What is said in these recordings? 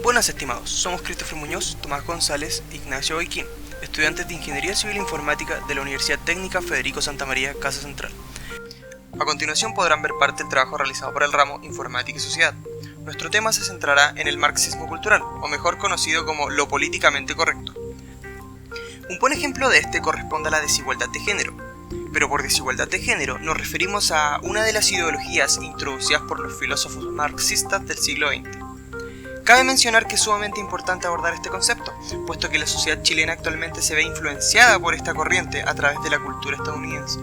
Buenas estimados, somos Christopher Muñoz, Tomás González, Ignacio Boiquín, estudiantes de Ingeniería Civil e Informática de la Universidad Técnica Federico Santa María, Casa Central. A continuación podrán ver parte del trabajo realizado por el ramo Informática y Sociedad. Nuestro tema se centrará en el Marxismo Cultural, o mejor conocido como lo políticamente correcto. Un buen ejemplo de este corresponde a la desigualdad de género, pero por desigualdad de género nos referimos a una de las ideologías introducidas por los filósofos marxistas del siglo XX. Cabe mencionar que es sumamente importante abordar este concepto, puesto que la sociedad chilena actualmente se ve influenciada por esta corriente a través de la cultura estadounidense.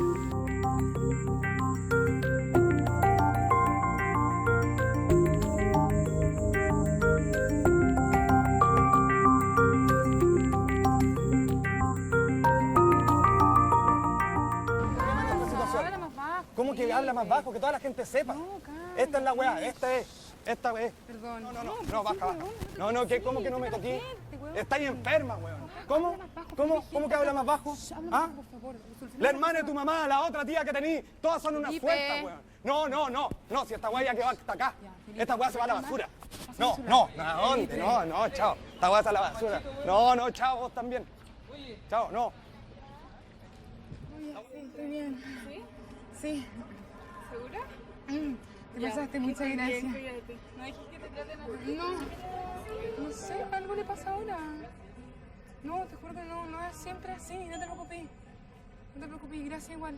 ¿Cómo que habla más bajo? Que toda la gente sepa. No, calma. Esta es la weá, esta es. Perdón. No, baja. No, ¿qué? ¿Cómo que no me toqué? Estáis enferma, weón. ¿Cómo que habla más bajo? ¿Ah? La hermana de tu mamá, la otra tía que tení, todas son unas fuertes, weón. No, si esta weá ya quedó hasta acá. Esta weá se va a la basura. No, ¿a dónde? No, chao. Esta weá se va a la basura. No, chao, vos también. Chao, no. Estoy bien. Sí. ¿Segura? Te pasaste, muchas gracias. Cuídate. ¿No dijiste que te traten así? No sé, algo le pasa ahora. No, te juro que no es siempre así, no te preocupes, gracias igual.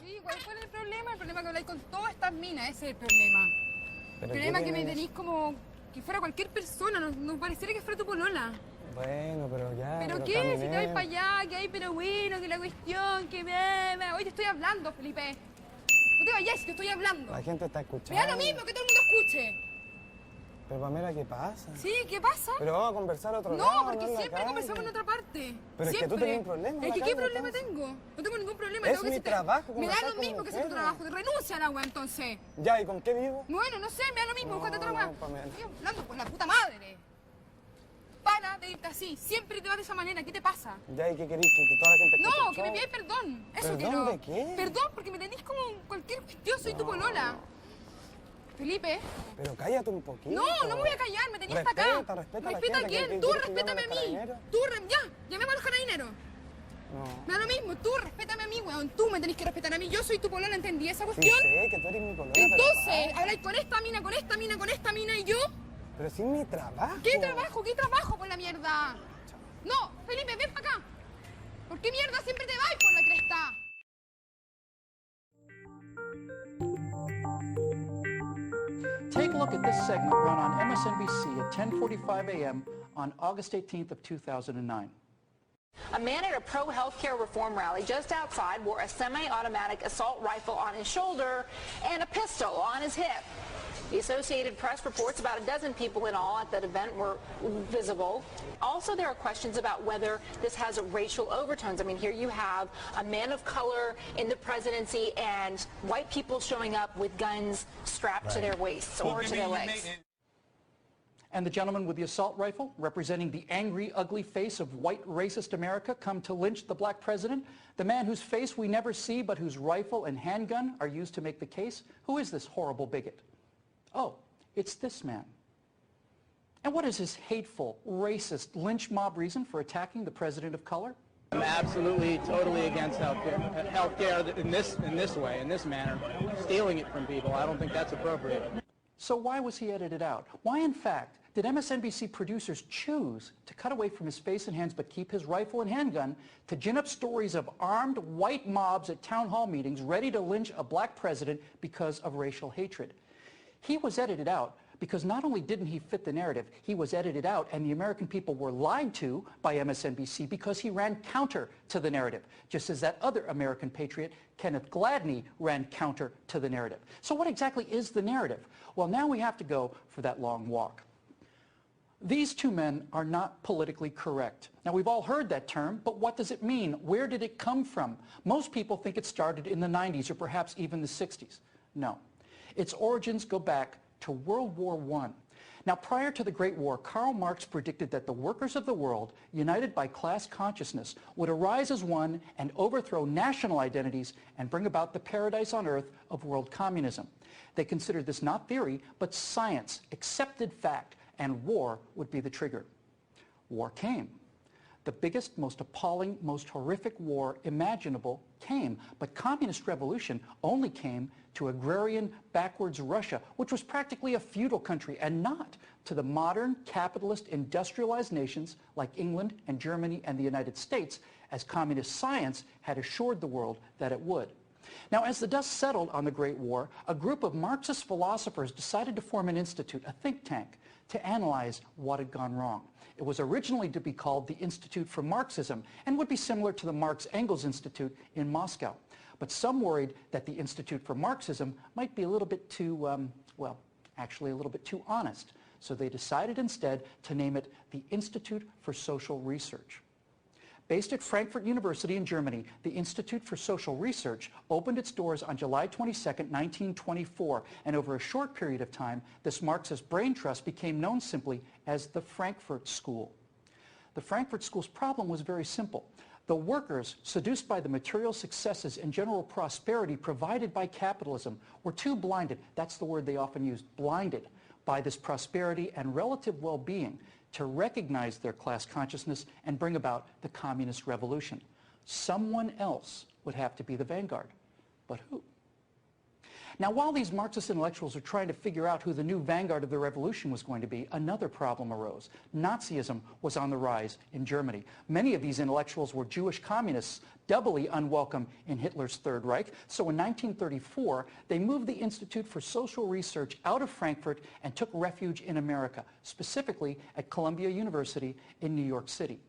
Sí, ¿cuál es el problema? El problema es que habláis con todas estas minas, ese es el problema. El problema es que me tenéis como que fuera cualquier persona, no pareciera que fuera tu polola. Bueno, pero ya. ¿Pero qué? caminé. Si te voy para allá, que hay, pero bueno, que la cuestión, que me... Hoy te estoy hablando, Felipe. No te vayas, si te estoy hablando. La gente está escuchando. Me da lo mismo, que todo el mundo escuche. Pero Pamela, ¿qué pasa? Sí, ¿qué pasa? Pero vamos a conversar otro lado. No, porque en la siempre calle. conversamos en otra parte. Pero es que siempre. tú tenés un problema en Es la que calle, ¿qué problema entonces. tengo? No tengo ningún problema. Es tengo que mi decirte- trabajo, Me da conversar lo mismo con que sea tu mujeres. trabajo. Renuncia a la wea, entonces. Ya, ¿y con qué vivo? Bueno, no sé, me da lo mismo. Búscate otra wea. No, Pamela. Estoy hablando con la puta madre. Para de irte así. Siempre te vas de esa manera. ¿Qué te pasa? Ya, ¿y qué querís? Que toda la gente escuche No, el que me show. pidáis perdón. Eso ¿Perdón quiero. de qué? Perdón, porque me tenés como cualquier cuestión. Soy tu polola. Felipe. Pero cállate un poquito. No me voy a callar. Me tenías hasta acá. Respeta a la ¿Respeta a gente, quién? ¿que Tú quieres que respétame a llame a mí. los carabineros? Ya, llamemos a los carabineros. No. Me da lo mismo. Tú respétame a mí, weón. Tú me tenés que respetar a mí. Yo soy tu polola, ¿entendí esa Sí cuestión? sé que tú eres mi polola, Entonces, habláis con esta mina, con esta mina, con esta mina y yo. Pero sí es mi trabajo. ¿Qué trabajo? ¿Qué trabajo por la mierda? No, Felipe, ven para acá. ¿Por qué mierda siempre te vas por la cresta? Take a look at this segment run on MSNBC at 10:45 a.m. on August 18th of 2009. A man at a pro-healthcare reform rally just outside wore a semi-automatic assault rifle on his shoulder and a pistol on his hip. The Associated Press reports about a dozen people in all at that event were visible. Also, there are questions about whether this has racial overtones. I mean, here you have a man of color in the presidency and white people showing up with guns strapped to their waists or to their legs. And the gentleman with the assault rifle, representing the angry, ugly face of white racist America, come to lynch the black president? The man whose face we never see but whose rifle and handgun are used to make the case? Who is this horrible bigot? Oh, it's this man. And what is his hateful, racist, lynch mob reason for attacking the president of color? I'm absolutely, totally against healthcare. Healthcare in this way, in this manner, stealing it from people. I don't think that's appropriate. So why was he edited out? Why, in fact, did MSNBC producers choose to cut away from his face and hands but keep his rifle and handgun to gin up stories of armed white mobs at town hall meetings ready to lynch a black president because of racial hatred? He was edited out because not only didn't he fit the narrative, he was edited out and the American people were lied to by MSNBC because he ran counter to the narrative, just as that other American patriot, Kenneth Gladney, ran counter to the narrative. So what exactly is the narrative? Well, now we have to go for that long walk. These two men are not politically correct. Now, we've all heard that term, but what does it mean? Where did it come from? Most people think it started in the 90s or perhaps even the 60s. No. Its origins go back to World War I. Now, prior to the Great War, Karl Marx predicted that the workers of the world, united by class consciousness, would arise as one and overthrow national identities and bring about the paradise on earth of world communism. They considered this not theory, but science, accepted fact, and war would be the trigger. War came. The biggest, most appalling, most horrific war imaginable came, but communist revolution only came to agrarian, backwards Russia, which was practically a feudal country, and not to the modern, capitalist, industrialized nations like England and Germany and the United States, as communist science had assured the world that it would. Now, as the dust settled on the Great War, a group of Marxist philosophers decided to form an institute, a think tank, to analyze what had gone wrong. It was originally to be called the Institute for Marxism and would be similar to the Marx-Engels Institute in Moscow. But some worried that the Institute for Marxism might be a little bit too, well, actually a little bit too honest. So they decided instead to name it the Institute for Social Research. Based at Frankfurt University in Germany, the Institute for Social Research opened its doors on July 22, 1924, and over a short period of time, this Marxist brain trust became known simply as the Frankfurt School. The Frankfurt School's problem was very simple. The workers, seduced by the material successes and general prosperity provided by capitalism, were too blinded, that's the word they often used, blinded, by this prosperity and relative well-being to recognize their class consciousness and bring about the communist revolution. Someone else would have to be the vanguard. But who? Now, while these Marxist intellectuals are trying to figure out who the new vanguard of the revolution was going to be, another problem arose. Nazism was on the rise in Germany. Many of these intellectuals were Jewish communists, doubly unwelcome in Hitler's Third Reich. So in 1934, they moved the Institute for Social Research out of Frankfurt and took refuge in America, specifically at Columbia University in New York City.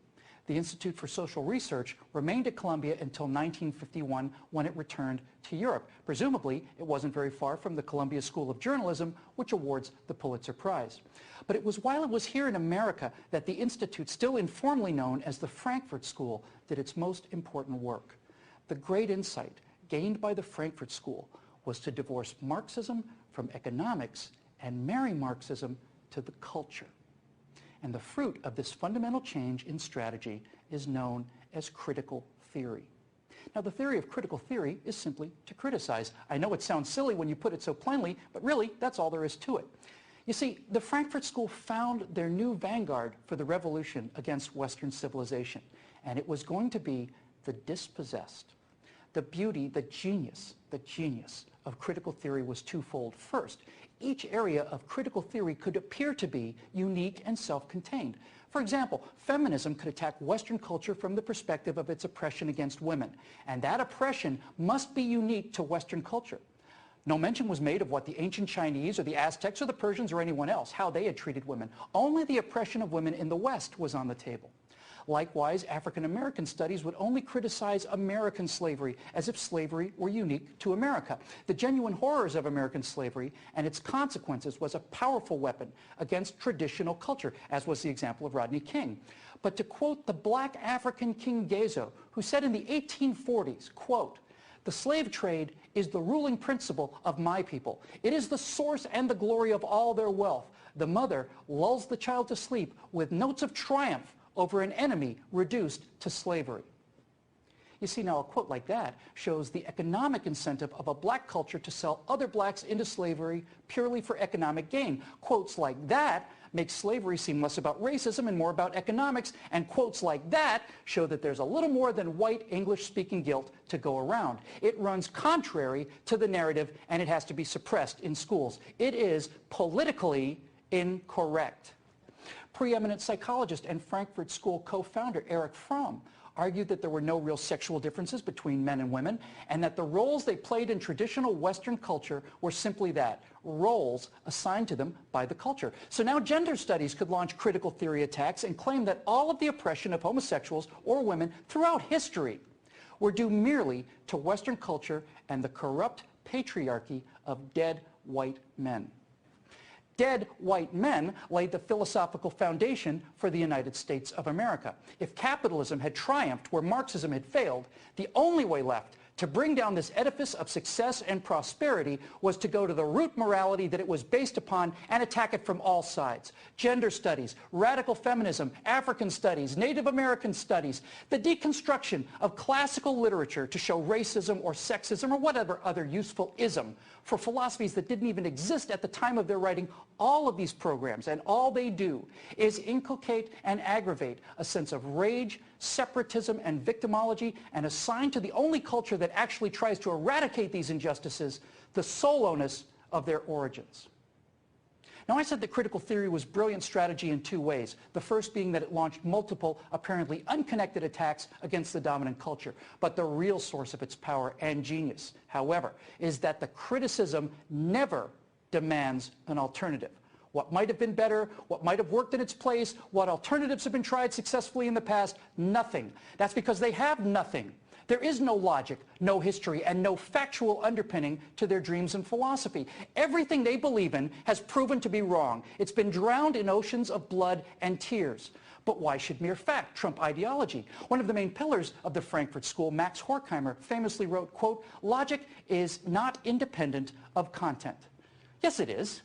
The Institute for Social Research remained at Columbia until 1951 when it returned to Europe. Presumably, it wasn't very far from the Columbia School of Journalism, which awards the Pulitzer Prize. But it was while it was here in America that the Institute, still informally known as the Frankfurt School, did its most important work. The great insight gained by the Frankfurt School was to divorce Marxism from economics and marry Marxism to the culture. And the fruit of this fundamental change in strategy is known as critical theory. Now, the theory of critical theory is simply to criticize. I know it sounds silly when you put it so plainly, but really, that's all there is to it. You see, the Frankfurt School found their new vanguard for the revolution against Western civilization, and it was going to be the dispossessed. The beauty, the genius of critical theory was twofold. First, each area of critical theory could appear to be unique and self-contained. For example, feminism could attack Western culture from the perspective of its oppression against women, and that oppression must be unique to Western culture. No mention was made of what the ancient Chinese or the Aztecs or the Persians or anyone else, how they had treated women. Only the oppression of women in the West was on the table. Likewise, African American studies would only criticize American slavery as if slavery were unique to America. The genuine horrors of American slavery and its consequences was a powerful weapon against traditional culture, as was the example of Rodney King. But to quote the black African King Gezo, who said in the 1840s, quote, "The slave trade is the ruling principle of my people. It is the source and the glory of all their wealth. The mother lulls the child to sleep with notes of triumph over an enemy reduced to slavery." You see, now a quote like that shows the economic incentive of a black culture to sell other blacks into slavery purely for economic gain. Quotes like that make slavery seem less about racism and more about economics, and quotes like that show that there's a little more than white English-speaking guilt to go around. It runs contrary to the narrative, and it has to be suppressed in schools. It is politically incorrect. Preeminent psychologist and Frankfurt School co-founder Erich Fromm argued that there were no real sexual differences between men and women, and that the roles they played in traditional Western culture were simply that, roles assigned to them by the culture. So now gender studies could launch critical theory attacks and claim that all of the oppression of homosexuals or women throughout history were due merely to Western culture and the corrupt patriarchy of dead white men. Dead white men laid the philosophical foundation for the United States of America. If capitalism had triumphed where Marxism had failed, the only way left To bring down this edifice of success and prosperity was to go to the root morality that it was based upon and attack it from all sides. Gender studies, radical feminism, African studies, Native American studies, the deconstruction of classical literature to show racism or sexism or whatever other useful ism for philosophies that didn't even exist at the time of their writing. All of these programs, and all they do is inculcate and aggravate a sense of rage, separatism, and victimology, and assign to the only culture that actually tries to eradicate these injustices the sole onus of their origins. Now, I said that critical theory was brilliant strategy in two ways. The first being that it launched multiple, apparently unconnected attacks against the dominant culture. But the real source of its power and genius, however, is that the criticism never demands an alternative. What might have been better, what might have worked in its place, what alternatives have been tried successfully in the past, nothing. That's because they have nothing. There is no logic, no history, and no factual underpinning to their dreams and philosophy. Everything they believe in has proven to be wrong. It's been drowned in oceans of blood and tears. But why should mere fact trump ideology? One of the main pillars of the Frankfurt School, Max Horkheimer, famously wrote, quote, "Logic is not independent of content." Yes, it is.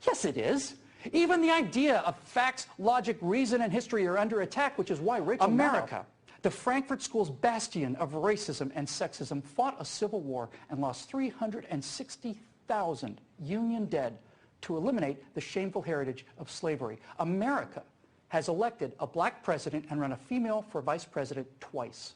Yes, it is. Even the idea of facts, logic, reason, and history are under attack, which is why America, the Frankfurt School's bastion of racism and sexism, fought a civil war and lost 360,000 Union dead to eliminate the shameful heritage of slavery. America has elected a black president and run a female for vice president twice.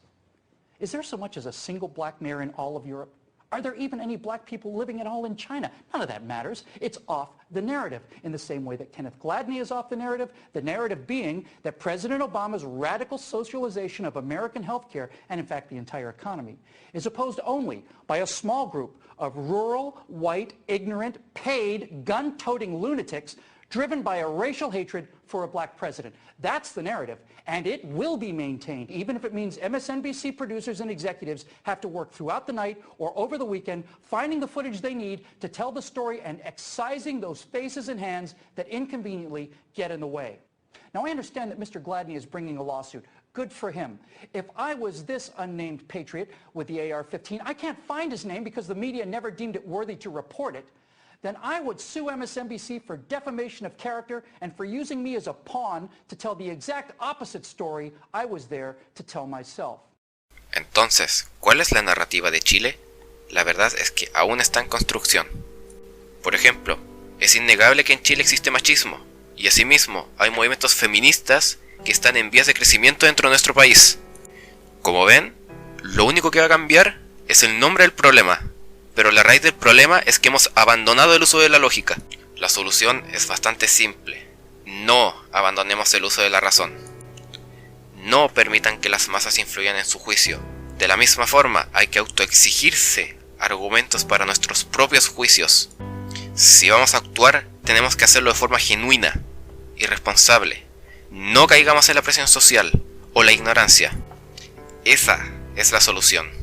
Is there so much as a single black mayor in all of Europe? Are there even any black people living at all in China? None of that matters. It's off the narrative in the same way that Kenneth Gladney is off the narrative being that President Obama's radical socialization of American healthcare, and in fact the entire economy, is opposed only by a small group of rural, white, ignorant, paid, gun-toting lunatics driven by a racial hatred for a black president. That's the narrative, and it will be maintained, even if it means MSNBC producers and executives have to work throughout the night or over the weekend, finding the footage they need to tell the story and excising those faces and hands that inconveniently get in the way. Now, I understand that Mr. Gladney is bringing a lawsuit. Good for him. If I was this unnamed patriot with the AR-15, I can't find his name because the media never deemed it worthy to report it, then I would sue MSNBC for defamation of character and for using me as a pawn to tell the exact opposite story I was there to tell myself. Entonces, ¿cuál es la narrativa de Chile? La verdad es que aún está en construcción. Por ejemplo, es innegable que en Chile existe machismo, y asimismo hay movimientos feministas que están en vías de crecimiento dentro de nuestro país. Como ven, lo único que va a cambiar es el nombre del problema. Pero la raíz del problema es que hemos abandonado el uso de la lógica. La solución es bastante simple. No abandonemos el uso de la razón. No permitan que las masas influyan en su juicio. De la misma forma, hay que autoexigirse argumentos para nuestros propios juicios. Si vamos a actuar, tenemos que hacerlo de forma genuina y responsable. No caigamos en la presión social o la ignorancia. Esa es la solución.